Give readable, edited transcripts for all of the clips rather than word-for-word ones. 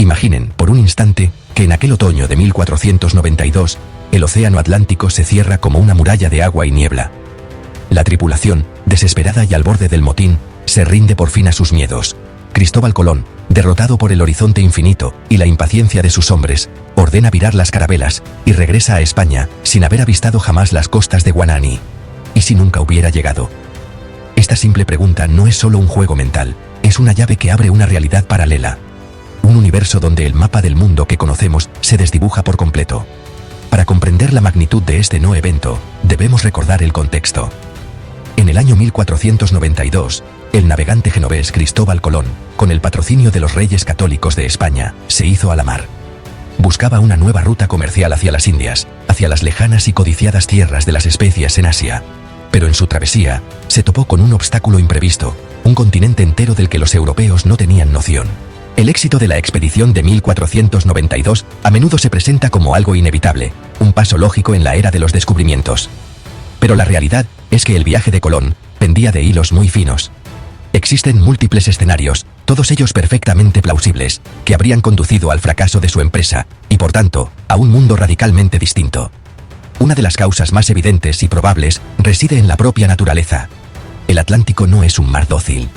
Imaginen, por un instante, que en aquel otoño de 1492, el océano Atlántico se cierra como una muralla de agua y niebla. La tripulación, desesperada y al borde del motín, se rinde por fin a sus miedos. Cristóbal Colón, derrotado por el horizonte infinito y la impaciencia de sus hombres, ordena virar las carabelas y regresa a España sin haber avistado jamás las costas de Guanani. ¿Y si nunca hubiera llegado? Esta simple pregunta no es solo un juego mental, es una llave que abre una realidad paralela. Un universo donde el mapa del mundo que conocemos se desdibuja por completo. Para comprender la magnitud de este no evento, debemos recordar el contexto. En el año 1492, el navegante genovés Cristóbal Colón, con el patrocinio de los reyes católicos de España, se hizo a la mar. Buscaba una nueva ruta comercial hacia las Indias, hacia las lejanas y codiciadas tierras de las especias en Asia. Pero en su travesía, se topó con un obstáculo imprevisto, un continente entero del que los europeos no tenían noción. El éxito de la expedición de 1492 a menudo se presenta como algo inevitable, un paso lógico en la era de los descubrimientos. Pero la realidad es que el viaje de Colón pendía de hilos muy finos. Existen múltiples escenarios, todos ellos perfectamente plausibles, que habrían conducido al fracaso de su empresa, y por tanto, a un mundo radicalmente distinto. Una de las causas más evidentes y probables reside en la propia naturaleza. El Atlántico no es un mar dócil.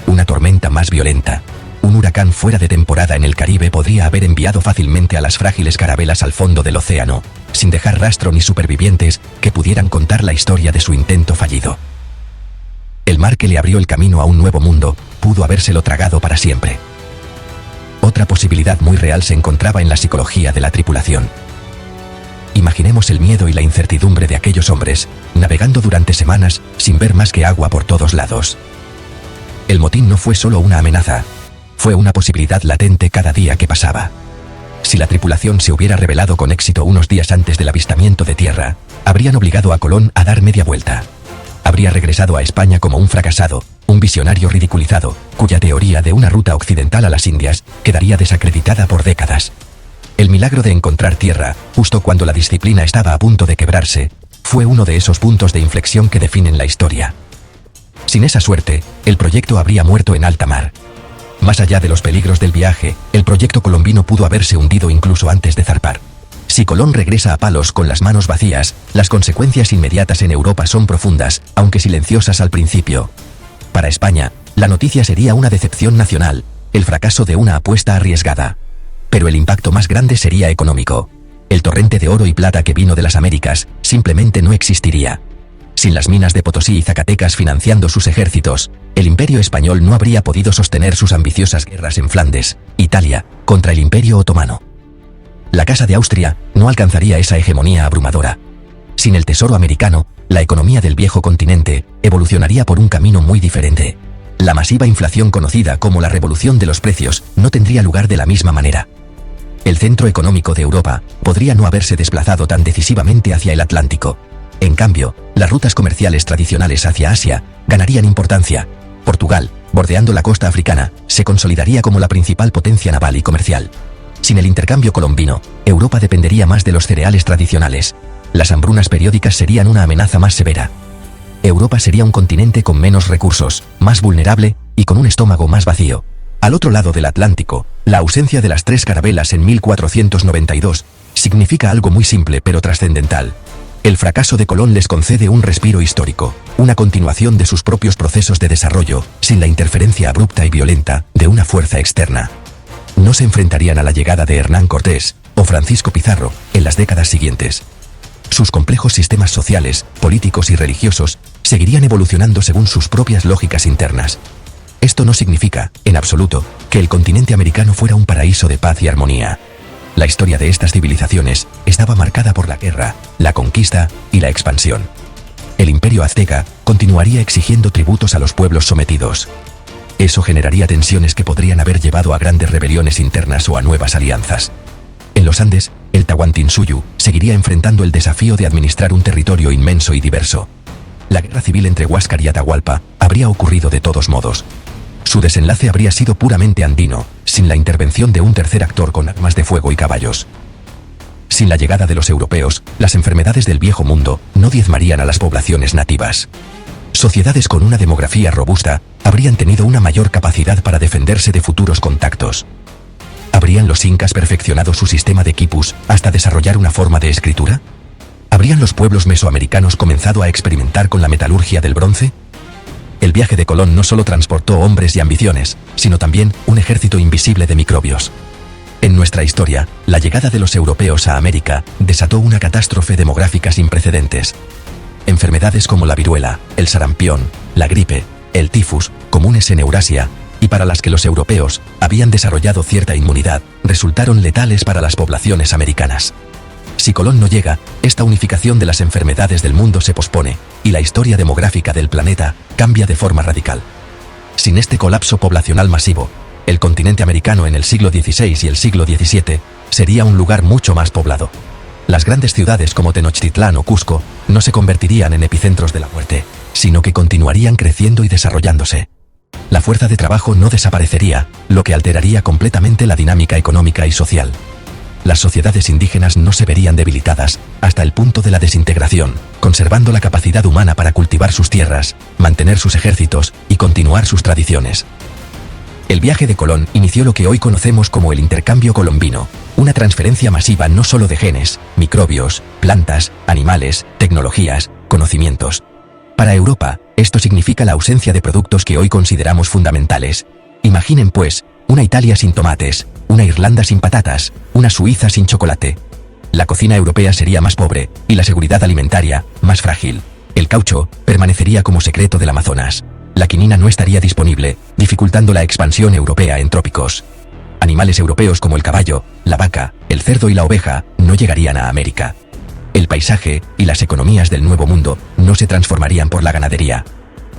Una tormenta más violenta, un huracán fuera de temporada en el Caribe podría haber enviado fácilmente a las frágiles carabelas al fondo del océano, sin dejar rastro ni supervivientes que pudieran contar la historia de su intento fallido. El mar que le abrió el camino a un nuevo mundo pudo habérselo tragado para siempre. Otra posibilidad muy real se encontraba en la psicología de la tripulación. Imaginemos el miedo y la incertidumbre de aquellos hombres, navegando durante semanas sin ver más que agua por todos lados. El motín no fue solo una amenaza, fue una posibilidad latente cada día que pasaba. Si la tripulación se hubiera rebelado con éxito unos días antes del avistamiento de tierra, habrían obligado a Colón a dar media vuelta. Habría regresado a España como un fracasado, un visionario ridiculizado, cuya teoría de una ruta occidental a las Indias quedaría desacreditada por décadas. El milagro de encontrar tierra, justo cuando la disciplina estaba a punto de quebrarse, fue uno de esos puntos de inflexión que definen la historia. Sin esa suerte, el proyecto habría muerto en alta mar. Más allá de los peligros del viaje, el proyecto colombino pudo haberse hundido incluso antes de zarpar. Si Colón regresa a Palos con las manos vacías, las consecuencias inmediatas en Europa son profundas, aunque silenciosas al principio. Para España, la noticia sería una decepción nacional, el fracaso de una apuesta arriesgada. Pero el impacto más grande sería económico. El torrente de oro y plata que vino de las Américas simplemente no existiría. Sin las minas de Potosí y Zacatecas financiando sus ejércitos, el Imperio español no habría podido sostener sus ambiciosas guerras en Flandes, Italia, contra el Imperio otomano. La Casa de Austria no alcanzaría esa hegemonía abrumadora. Sin el tesoro americano, la economía del viejo continente evolucionaría por un camino muy diferente. La masiva inflación conocida como la revolución de los precios no tendría lugar de la misma manera. El centro económico de Europa podría no haberse desplazado tan decisivamente hacia el Atlántico. En cambio, las rutas comerciales tradicionales hacia Asia ganarían importancia. Portugal, bordeando la costa africana, se consolidaría como la principal potencia naval y comercial. Sin el intercambio colombino, Europa dependería más de los cereales tradicionales. Las hambrunas periódicas serían una amenaza más severa. Europa sería un continente con menos recursos, más vulnerable y con un estómago más vacío. Al otro lado del Atlántico, la ausencia de las 3 carabelas en 1492 significa algo muy simple pero trascendental. El fracaso de Colón les concede un respiro histórico, una continuación de sus propios procesos de desarrollo, sin la interferencia abrupta y violenta de una fuerza externa. No se enfrentarían a la llegada de Hernán Cortés o Francisco Pizarro en las décadas siguientes. Sus complejos sistemas sociales, políticos y religiosos seguirían evolucionando según sus propias lógicas internas. Esto no significa, en absoluto, que el continente americano fuera un paraíso de paz y armonía. La historia de estas civilizaciones estaba marcada por la guerra, la conquista y la expansión. El imperio azteca continuaría exigiendo tributos a los pueblos sometidos. Eso generaría tensiones que podrían haber llevado a grandes rebeliones internas o a nuevas alianzas. En los Andes, el Tahuantinsuyo seguiría enfrentando el desafío de administrar un territorio inmenso y diverso. La guerra civil entre Huáscar y Atahualpa habría ocurrido de todos modos. Su desenlace habría sido puramente andino, sin la intervención de un tercer actor con armas de fuego y caballos. Sin la llegada de los europeos, las enfermedades del viejo mundo no diezmarían a las poblaciones nativas. Sociedades con una demografía robusta habrían tenido una mayor capacidad para defenderse de futuros contactos. ¿Habrían los incas perfeccionado su sistema de quipus hasta desarrollar una forma de escritura? ¿Habrían los pueblos mesoamericanos comenzado a experimentar con la metalurgia del bronce? El viaje de Colón no solo transportó hombres y ambiciones, sino también un ejército invisible de microbios. En nuestra historia, la llegada de los europeos a América desató una catástrofe demográfica sin precedentes. Enfermedades como la viruela, el sarampión, la gripe, el tifus, comunes en Eurasia, y para las que los europeos habían desarrollado cierta inmunidad, resultaron letales para las poblaciones americanas. Si Colón no llega, esta unificación de las enfermedades del mundo se pospone, y la historia demográfica del planeta cambia de forma radical. Sin este colapso poblacional masivo, el continente americano en el siglo XVI y el siglo XVII sería un lugar mucho más poblado. Las grandes ciudades como Tenochtitlán o Cusco no se convertirían en epicentros de la muerte, sino que continuarían creciendo y desarrollándose. La fuerza de trabajo no desaparecería, lo que alteraría completamente la dinámica económica y social. Las sociedades indígenas no se verían debilitadas hasta el punto de la desintegración, conservando la capacidad humana para cultivar sus tierras, mantener sus ejércitos y continuar sus tradiciones. El viaje de Colón inició lo que hoy conocemos como el intercambio colombino, una transferencia masiva no solo de genes, microbios, plantas, animales, tecnologías, conocimientos. Para Europa, esto significa la ausencia de productos que hoy consideramos fundamentales. Imaginen pues, una Italia sin tomates, una Irlanda sin patatas, una Suiza sin chocolate. La cocina europea sería más pobre, y la seguridad alimentaria, más frágil. El caucho permanecería como secreto del Amazonas. La quinina no estaría disponible, dificultando la expansión europea en trópicos. Animales europeos como el caballo, la vaca, el cerdo y la oveja no llegarían a América. El paisaje y las economías del Nuevo Mundo no se transformarían por la ganadería.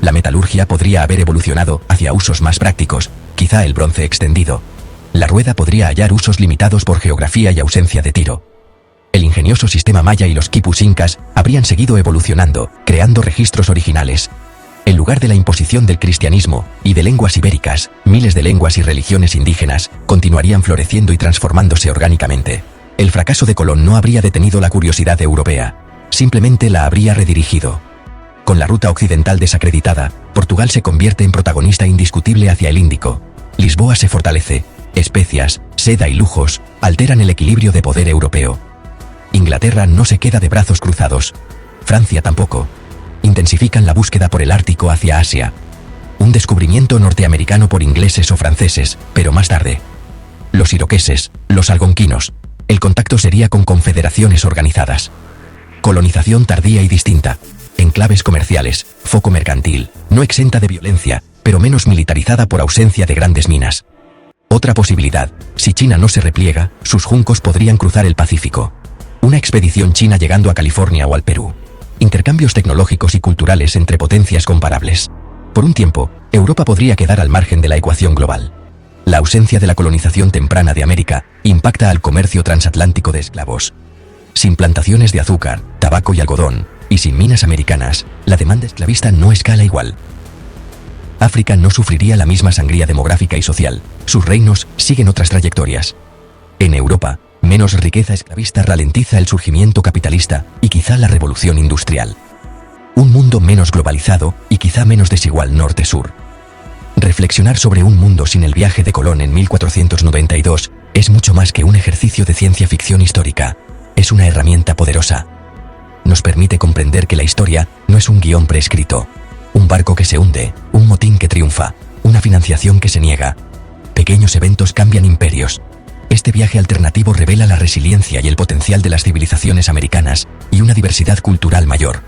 La metalurgia podría haber evolucionado hacia usos más prácticos, quizá el bronce extendido. La rueda podría hallar usos limitados por geografía y ausencia de tiro. El ingenioso sistema maya y los quipus incas habrían seguido evolucionando, creando registros originales. En lugar de la imposición del cristianismo y de lenguas ibéricas, miles de lenguas y religiones indígenas continuarían floreciendo y transformándose orgánicamente. El fracaso de Colón no habría detenido la curiosidad europea, simplemente la habría redirigido. Con la ruta occidental desacreditada, Portugal se convierte en protagonista indiscutible hacia el Índico. Lisboa se fortalece, especias, seda y lujos alteran el equilibrio de poder europeo. Inglaterra no se queda de brazos cruzados. Francia tampoco. Intensifican la búsqueda por el Ártico hacia Asia. Un descubrimiento norteamericano por ingleses o franceses, pero más tarde. Los iroqueses, los algonquinos. El contacto sería con confederaciones organizadas. Colonización tardía y distinta. Enclaves comerciales, foco mercantil, no exenta de violencia, pero menos militarizada por ausencia de grandes minas. Otra posibilidad, si China no se repliega, sus juncos podrían cruzar el Pacífico. Una expedición china llegando a California o al Perú. Intercambios tecnológicos y culturales entre potencias comparables. Por un tiempo, Europa podría quedar al margen de la ecuación global. La ausencia de la colonización temprana de América impacta al comercio transatlántico de esclavos. Sin plantaciones de azúcar, tabaco y algodón, y sin minas americanas, la demanda esclavista no escala igual. África no sufriría la misma sangría demográfica y social, sus reinos siguen otras trayectorias. En Europa, menos riqueza esclavista ralentiza el surgimiento capitalista y quizá la revolución industrial. Un mundo menos globalizado y quizá menos desigual norte-sur. Reflexionar sobre un mundo sin el viaje de Colón en 1492 es mucho más que un ejercicio de ciencia ficción histórica, es una herramienta poderosa. Nos permite comprender que la historia no es un guión prescrito, un barco que se hunde, un motín que triunfa, una financiación que se niega. Pequeños eventos cambian imperios. Este viaje alternativo revela la resiliencia y el potencial de las civilizaciones americanas y una diversidad cultural mayor.